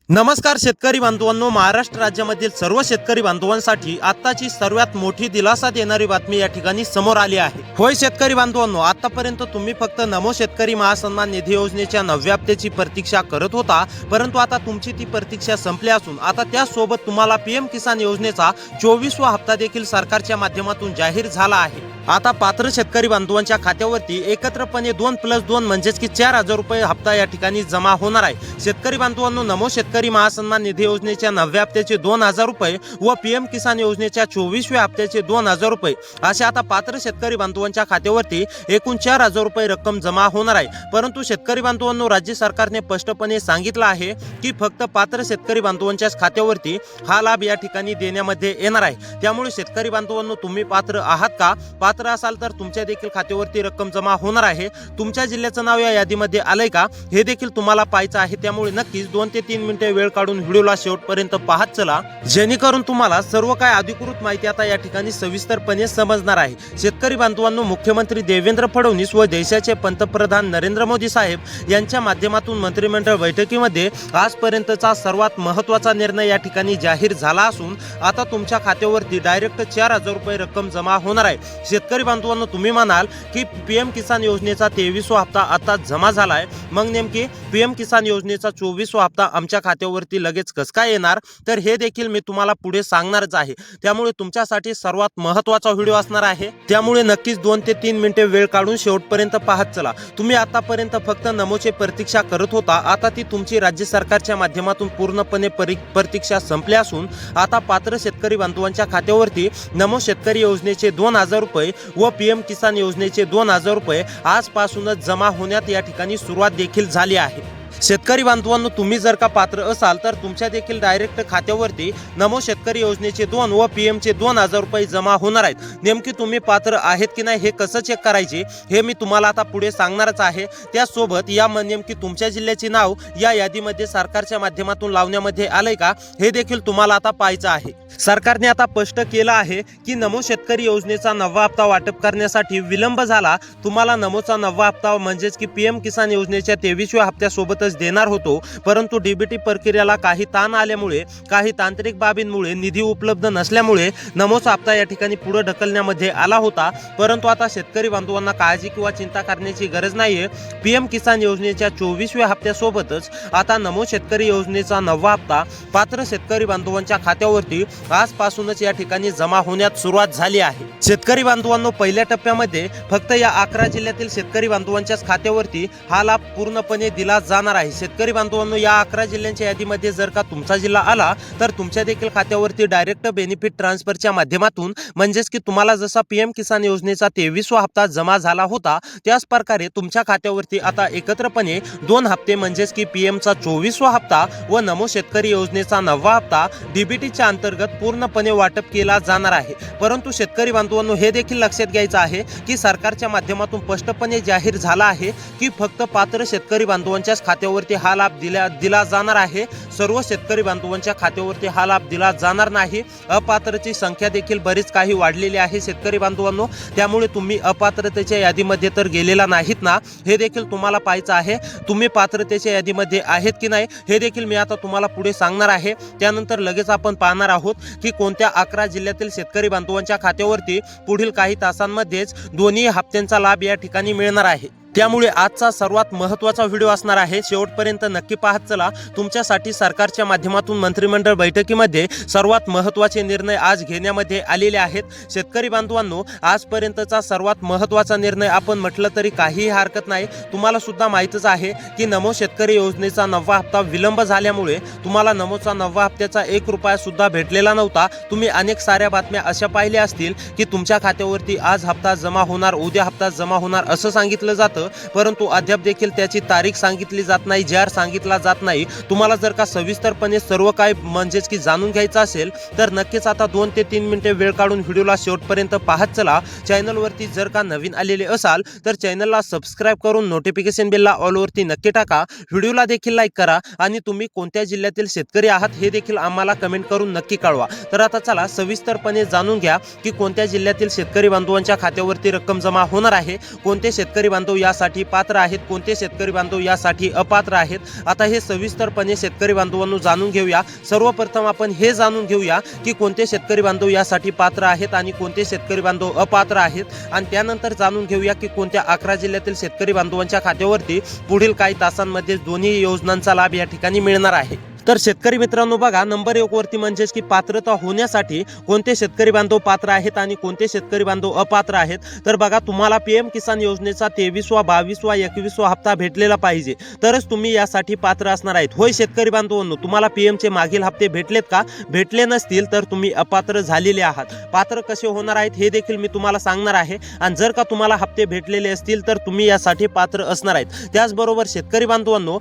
नमस्कार शेतकरी बांधवांनो, महाराष्ट्र राज्यामधील सर्व शेतकरी बांधवांसाठी आत्ताची सर्वात मोठी दिलासा देणारी बातमी या ठिकाणी समोर आली आहे। होय शेतकरी बांधवांनो, आतापर्यंत तुम्ही फक्त नमो शेतकरी महासन्मान निधी योजनेच्या 9व्या हप्त्याची प्रतीक्षा करत होता, परंतु आता तुमची ती प्रतीक्षा संपली असून आता त्यासोबत तुम्हाला पीएम किसान योजनेचा 24वा हप्ता देखील सरकारच्या माध्यमातून जाहीर झाला आहे। आता पात्र शेतकरी बांधवांच्या खात्यावरती एकत्रपणे 2+2 म्हणजेच की 4,000 रुपये हप्ता या ठिकाणी जमा होणार आहे। शेतकरी बांधवांनो, नमो शेतकरी महासन्मान निधी योजनेच्या 9व्या हप्त्याचे 2,000 रुपये व पीएम किसान योजनेच्या 24व्या हप्त्याचे 2,000 रुपये असे आता पात्र शेतकरी बांधवांच्या खात्यावरती एकूण 4,000 रुपये रक्कम जमा होणार आहे। परंतु शेतकरी बांधवांनो, राज्य सरकारने स्पष्टपणे सांगितलं आहे की फक्त पात्र शेतकरी बांधवांच्याच खात्यावरती हा लाभ या ठिकाणी देण्यामध्ये येणार आहे। त्यामुळे शेतकरी बांधवांनो, तुम्ही पात्र आहात का? पात्र असाल तर तुमच्या देखील खात्यावरती रक्कम जमा होणार आहे। तुमच्या जिल्ह्याचं नाव या यादीमध्ये आलंय का हे देखील तुम्हाला पाहायचं आहे। त्यामुळे नक्कीच 2 ते 3 मिनिटे वेळ काढून व्हिडिओला शेवटपर्यंत पाहत चला, जेणेकरून तुम्हाला सर्व काय अधिकृत माहिती आता या ठिकाणी सविस्तरपणे समजणार आहे। शेतकरी बांधवांनो, मुख्यमंत्री देवेंद्र फडणवीस व देशाचे पंतप्रधान नरेंद्र मोदी साहेब यांच्या माध्यमातून मंत्रिमंडळ बैठकीमध्ये आजपर्यंतचा सर्वात महत्त्वाचा निर्णय या ठिकाणी जाहीर झाला असून आता तुमच्या खात्यावरती डायरेक्ट 4,000 रुपये रक्कम जमा होणार आहे। शेतकरी बांधवांनो, तुम्ही म्हणाल की पीएम किसान योजनेचा 23वा हप्ता आता जमा झालाय, मग नेमकी पीएम किसान योजनेचा 24वा हप्ता आमच्या खात्यावरती लगेच कसं काय येणार? तर हे देखील मी तुम्हाला पुढे सांगणारच आहे। त्यामुळे तुमच्यासाठी सर्वात महत्त्वाचा व्हिडिओ असणार आहे। त्यामुळे नक्कीच 2 ते 3 मिनिटे वेळ काढून शेवटपर्यंत पाहत चला। तुम्ही आतापर्यंत फक्त नमोची प्रतीक्षा करत होता, आता ती तुमची राज्य सरकारच्या माध्यमातून पूर्णपणे प्रतीक्षा संपली असून आता पात्र शेतकरी बांधवांच्या खात्यावरती नमो शेतकरी योजनेचे 2,000 रुपये व पीएम किसान योजनेचे 2,000 रुपये आजपासूनच जमा होण्यात या ठिकाणी सुरुवात देखील झाली आहे। शेतकरी बांधवांनो, तुम्ही जर का पात्र असाल तर तुमच्या देखील डायरेक्ट खात्यावरती नमो शेतकरी योजनेचे 2 व पीएमचे 2,000 रुपये जमा होणार आहेत। नेमकी तुम्ही पात्र आहेत की नाही हे कसं चेक करायचे हे मी तुम्हाला आता पुढे सांगणारच आहे। त्यासोबत या नेमकी तुमच्या जिल्ह्याचे नाव या यादीमध्ये सरकारच्या माध्यमातून लावण्यामध्ये आलंय का हे देखील तुम्हाला आता पाहायचं आहे। सरकारने आता स्पष्ट केलं आहे की नमो शेतकरी योजनेचा 9वा हप्ता वाटप करण्यासाठी विलंब झाला। तुम्हाला नमोचा 9वा हप्ता म्हणजेच की पीएम किसान योजनेच्या 23व्या हप्त्यासोबत देणार होतो, परंतु डीबीटी प्रक्रियेला काही ताण आल्यामुळे, काही तांत्रिक बाबींमुळे, निधी उपलब्ध नसल्यामुळे नमोचा हप्ता या ठिकाणी पुढे ढकलण्यामध्ये आला होता। परंतु आता शेतकरी बांधवांना काळजी किंवा चिंता करण्याची गरज नाहीये। पीएम किसान योजनेच्या 24व्या हप्त्यासोबतच आता नमो शेतकरी योजनेचा 9वा हप्ता पात्र शेतकरी बांधवांच्या खात्यावरती आजपासूनच या ठिकाणी जमा होण्यात सुरुवात झाली आहे। शेतकरी बांधवांनो, पहिल्या टप्प्यामध्ये फक्त या 11 जिल्ह्यातील शेतकरी बांधवांच्याच खात्यावरती हा लाभ पूर्णपणे दिला जाणार आहे। शेतकरी बांधवांनो, या 11 जिल्ह्यांच्या यादीमध्ये जर का तुमचा जिल्हा आला तर तुमच्या देखील खात्यावरती डायरेक्ट बेनिफिट ट्रान्सफरच्या माध्यमातून म्हणजेच की तुम्हाला जसा पीएम किसान योजनेचा 23वा हप्ता जमा झाला होता त्याच प्रकारे तुमच्या खात्यावरती आता एकत्रपणे 2 हप्ते म्हणजेच की पीएमचा 24वा हप्ता व नमो शेतकरी योजनेचा 9वा हप्ता डीबीटीच्या अंतर्गत पूर्णपणे वाटप केला जाणार आहे। परंतु शेतकरी बांधवांनो, हे देखील लक्षात घ्यायचं आहे की सरकारच्या माध्यमातून स्पष्टपणे जाहीर झाला आहे की फक्त पात्र शेतकरी बांधवांच्याच खात्यावरती हा लाभ दिला जाणार आहे। सर्व शेतकरी बांधवांच्या खात्यावरती हा लाभ दिला जाणार नाही। अपात्रची संख्या देखील बरीच काही वाढलेली आहे शेतकरी बांधवांनो। त्यामुळे तुम्ही अपात्रतेच्या यादीमध्ये तर गेलेला नाहीत ना, हे देखील तुम्हाला पाहायचं आहे। तुम्ही पात्रतेच्या यादीमध्ये आहेत की नाही हे देखील मी आता तुम्हाला पुढे सांगणार आहे। त्यानंतर लगेच आपण पाहणार आहोत की कोणत्या 11 जिल्ह्यातील शेतकरी बांधवांच्या खात्यावरती पुढील काही तासांमध्येच दोन्ही हप्त्यांचा लाभ या ठिकाणी मिळणार आहे। त्यामुळे आजचा सर्वात महत्त्वाचा व्हिडिओ असणार आहे, शेवटपर्यंत नक्की पाहत चला। तुमच्यासाठी सरकारच्या माध्यमातून मंत्रिमंडळ बैठकीमध्ये सर्वात महत्त्वाचे निर्णय आज घेण्यामध्ये आलेले आहेत। शेतकरी बांधवांनो, आजपर्यंतचा सर्वात महत्त्वाचा निर्णय आपण म्हटलं तरी काहीही हरकत नाही। तुम्हाला सुद्धा माहीतच आहे की नमो शेतकरी योजनेचा 9वा हप्ता विलंब झाल्यामुळे तुम्हाला नमोचा 9व्या हप्त्याचा 1 रुपया सुद्धा भेटलेला नव्हता। तुम्ही अनेक साऱ्या बातम्या अशा पाहिल्या असतील की तुमच्या खात्यावरती आज हप्ता जमा होणार, उद्या हप्ता जमा होणार असं सांगितलं जातं, परंतु अद्याप देखील त्याची तारीख सांगितली जात नाही, जार सांगितला जात नाही। तुम्हाला जर का सविस्तरपणे सर्व काय म्हणजेच की जाणून घ्यायचं असेल तर नक्कीच आता 2 ते 3 मिनिटे वेळ काढून व्हिडिओला शेवटपर्यंत पाहत चला। चॅनलवरती जर का नवीन आलेले असाल तर चॅनलला सबस्क्राईब करून नोटिफिकेशन बेलला ऑलवरती नक्की टाका। व्हिडिओला देखील लाईक करा आणि तुम्ही कोणत्या जिल्ह्यातील शेतकरी आहात हे देखील आम्हाला कमेंट करून नक्की कळवा। तर आता चला सविस्तरपणे जाणून घ्या की कोणत्या जिल्ह्यातील शेतकरी बांधवांच्या खात्यावरती रक्कम जमा होणार आहे, कोणते शेतकरी बांधव या यासाठी पात्र आहेत, कोणते शेतकरी बांधव यासाठी अपात्र आहेत. आता हे सविस्तरपणे शेतकरी बांधवांनो जाणून घेऊया. सर्वप्रथम आपण हे जाणून घेऊया की कोणते शेतकरी बांधव यासाठी पात्र आहेत आणि कोणते शेतकरी बांधव अपात्र आहेत, आणि त्यानंतर जाणून घेऊया की कोणत्या 11 जिल्ह्यातील शेतकरी बांधवांच्या खात्यावरती पुढील काही तासांमध्ये दोन्ही योजनांचा लाभ या ठिकाणी मिळणार आहे. तर शेतकरी मित्रांनो बघा, नंबर 1 वरती म्हणजेच की पात्रता होण्यासाठी कोणते शेतकरी बांधव पात्र आहेत आणि कोणते शेतकरी बांधव अपात्र आहेत. तर बघा, तुम्हाला पीएम किसान योजनेचा 23वा 22वा 21वा हप्ता भेटलेला पाहिजे तरच तुम्ही यासाठी पात्र असणार आहेत. होय शेतकरी बांधवांनो, तुम्हाला पीएमचे मागील हप्ते भेटलेत का? भेटले नसतील तर तुम्ही अपात्र झालेले आहात. पात्र कसे होणार आहेत हे देखील मी तुम्हाला सांगणार आहे, आणि जर का तुम्हाला हप्ते भेटलेले असतील तर तुम्ही यासाठी पात्र असणार आहेत. त्याचबरोबर शेतकरी बांधवांनो,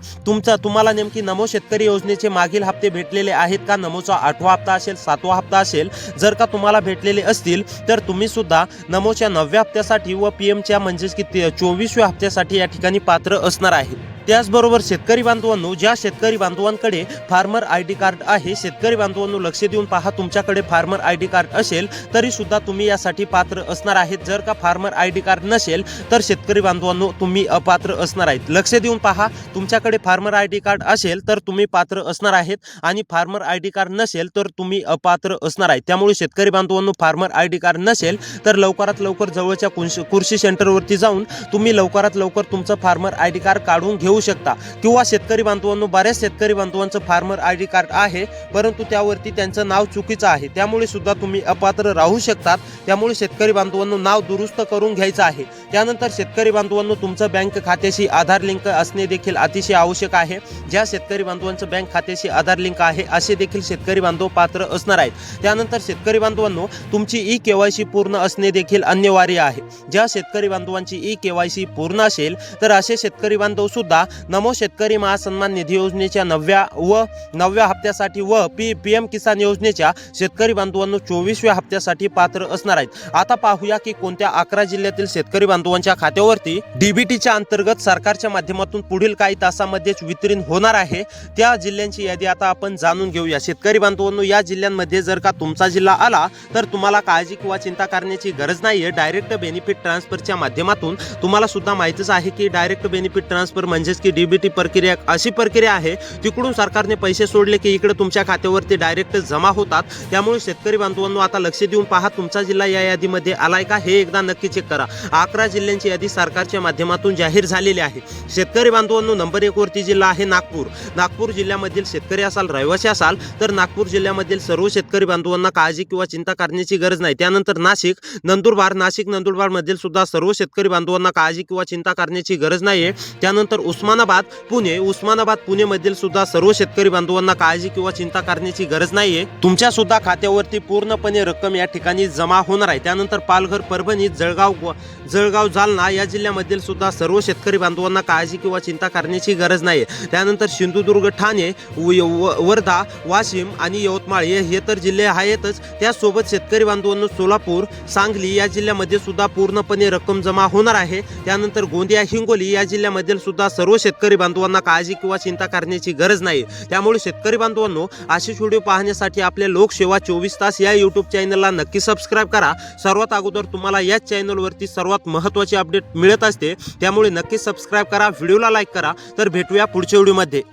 तुम्हाला नेमकी नमो शेतकरी योजनेचे मागील हप्ते भेटलेले आहेत का? नमोचा 8वा हप्ता असेल, 7वा हप्ता असेल, जर का तुम्हाला भेटलेले असतील तर तुम्ही सुद्धा नमोच्या 9व्या हप्त्यासाठी व पीएमच्या म्हणजेच की 24व्या हप्त्यासाठी या ठिकाणी पात्र असणार आहे. त्याचबरोबर शेतकरी बांधवांनो, ज्या शेतकरी बांधवांकडे फार्मर आयडी कार्ड आहे, शेतकरी बांधवांनो लक्ष देऊन पहा, तुमच्याकडे फार्मर आयडी कार्ड असेल तरी सुद्धा तुम्ही यासाठी पात्र असणार आहेत. जर का फार्मर आयडी कार्ड नसेल तर शेतकरी बांधवांनो तुम्ही अपात्र असणार आहेत. लक्ष देऊन पहा, तुमच्याकडे फार्मर आयडी कार्ड असेल तर तुम्ही पात्र असणार आहेत आणि फार्मर आयडी कार्ड नसेल तर तुम्ही अपात्र असणार आहेत. त्यामुळे शेतकरी बांधवांनो, फार्मर आयडी कार्ड नसेल तर लवकरात लवकर जवळच्या कृषी सेंटरवरती जाऊन तुम्ही लवकरात लवकर तुमचं फार्मर आयडी कार्ड काढून घेऊ शकता. किंवा शेतकरी बांधवांनो, बऱ्याच शेतकरी बांधवांचं फार्मर आयडी कार्ड आहे परंतु त्यावरती त्यांचं नाव चुकीचं आहे, त्यामुळे सुद्धा तुम्ही अपात्र राहू शकतात. त्यामुळे शेतकरी बांधवांनो, नाव दुरुस्त करून घ्यायचं आहे. त्यानंतर शेतकरी बांधवांनो, तुमचं बँक खात्याशी आधार लिंक असणे देखील अतिशय आवश्यक आहे. ज्या शेतकरी बांधवांचं बँक खात्याशी आधार लिंक आहे असे देखील शेतकरी बांधव पात्र असणार आहेत. त्यानंतर शेतकरी बांधवांनो, तुमची ई-केवायसी पूर्ण असणे देखील अनिवार्य आहे. ज्या शेतकरी बांधवांची ई-केवायसी पूर्ण असेल तर असे शेतकरी बांधव सुद्धा नमो शेतकरी महासन्मान निधी योजनेच्या 9व्या हप्त्यासाठी व पीएम किसान योजनेच्या शेतकरी बांधवांनो 24व्या हप्त्यासाठी पात्र असणार आहेत. आता पाहूया की कोणत्या 11 जिल्ह्यातील शेतकरी बांधवांच्या खात्यावरती डीबीटीच्या अंतर्गत सरकारच्या माध्यमातून पुढील काही तासांमध्येच वितरण होणार आहे. त्या जिल्ह्यांची यादी आता आपण जाणून घेऊया. शेतकरी बांधवांनो, या जिल्ह्यांमध्ये जर का तुमचा जिल्हा आला तर तुम्हाला काळजी किंवा चिंता करण्याची गरज नाहीये. डायरेक्ट बेनिफिट ट्रान्सफरच्या माध्यमातून तुम्हाला सुद्धा माहितीच आहे की डायरेक्ट बेनिफिट ट्रान्सफर म्हणजेच की डीबीटी प्रक्रिया अशी प्रक्रिया आहे, तिकडून सरकारने पैसे सोडले की इकडे तुमच्या खात्यावरती डायरेक्ट जमा होतात. त्यामुळे शेतकरी बांधवांनो, आता लक्ष देऊन पहा, तुमचा जिल्हा या यादीमध्ये आलाय का हे एकदा नक्की चेक करा. 11 जिल्ह्यांची यादी सरकारच्या माध्यमातून जाहीर झालेली आहे. शेतकरी बांधवांनो, नंबर 1 वरती जिल्हा आहे नागपूर. नागपूर जिल्ह्यामधील शेतकरी असाल, रहिवासी असाल तर नागपूर जिल्ह्यामधील सर्व शेतकरी बांधवांना काळजी किंवा चिंता करण्याची गरज नाही. त्यानंतर नाशिक नंदुरबार मधील सुद्धा सर्व शेतकरी बांधवांना काळजी किंवा चिंता करण्याची गरज नाहीये. त्यानंतर उस्मानाबाद पुणे मधील सुद्धा सर्व शेतकरी बांधवांना काळजी किंवा चिंता करण्याची गरज नाहीये. तुमच्या सुद्धा खात्यावरती पूर्णपणे रक्कम या ठिकाणी जमा होणार आहे. त्यानंतर पालघर, परभणी, जळगाव, जालना या जिल्ह्यामधील सुद्धा सर्व शेतकरी बांधवांना काळजी किंवा चिंता करण्याची गरज नाही. त्यानंतर सिंधुदुर्ग, ठाणे, वर्धा, वाशिम आणि यवतमाळ हे तर जिल्हे आहेतच. त्यासोबत शेतकरी बांधवांनो, सोलापूर, सांगली या जिल्ह्यामध्ये सुद्धा पूर्णपणे रक्कम जमा होणार आहे. त्यानंतर गोंदिया, हिंगोली या जिल्ह्यामधील सुद्धा सर्व शेतकरी बांधवांना काळजी किंवा चिंता करण्याची गरज नाही. त्यामुळे शेतकरी बांधवांनो, अशीच व्हिडिओ पाहण्यासाठी आपल्या लोकसेवा 24 तास या यूट्यूब चॅनलला नक्की सबस्क्राईब करा. सर्वात अगोदर तुम्हाला याच चॅनलवरती सर्वात महत्त्वाची अपडेट मिळत असते, त्यामुळे नक्की सबस्क्राईब करा, व्हिडिओला लाईक करा. तर भेटूया पुढच्या व्हिडिओमध्ये.